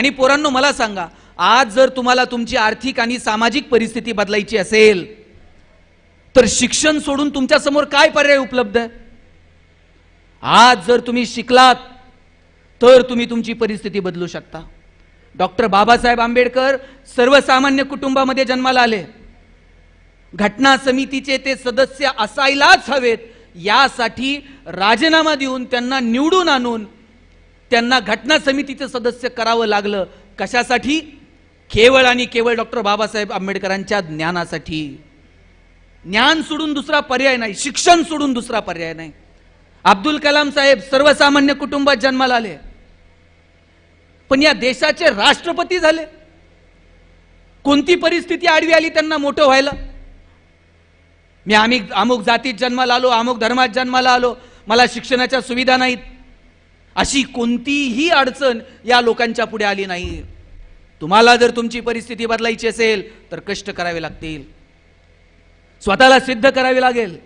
आणि पोरांनो मला सांगा, आज जर तुम्हाला तुमची आर्थिक आणि सामाजिक परिस्थिती बदलायची असेल तर शिक्षण सोडून तुमच्या समोर काय पर्याय उपलब्ध आहे? आज जर तुम्ही शिकलात तर तुम्ही तुमची परिस्थिती बदलू शकता. डॉक्टर बाबासाहेब आंबेडकर सर्वसामान्य कुटुंबामध्ये जन्माला आले. घटना समितीचे ते सदस्य असायलाच हवेत यासाठी राजीनामा देऊन त्यांना निवडून आणून त्यांना घटना समितीचे सदस्य करावं लागलं. कशासाठी? केवळ आणि केवळ डॉक्टर बाबासाहेब आंबेडकरांच्या ज्ञानासाठी. ज्ञान सोडून दुसरा पर्याय नाही, शिक्षण सोडून दुसरा पर्याय नाही. अब्दुल कलाम साहेब सर्वसामान्य कुटुंबात जन्माला आले, पण या देशाचे राष्ट्रपती झाले. कोणती परिस्थिती आडवी आली त्यांना मोठं व्हायला? मी अमुक जातीत जन्माला आलो, अमुक धर्मात जन्माला आलो, मला शिक्षणाच्या सुविधा नाहीत, अशी कोणतीही अडचण या लोकांच्या पुढे आली नाही. तुम्हाला जर तुमची परिस्थिती बदलायची असेल तर कष्ट करावे लागतील, स्वतःला सिद्ध करावे लागेल.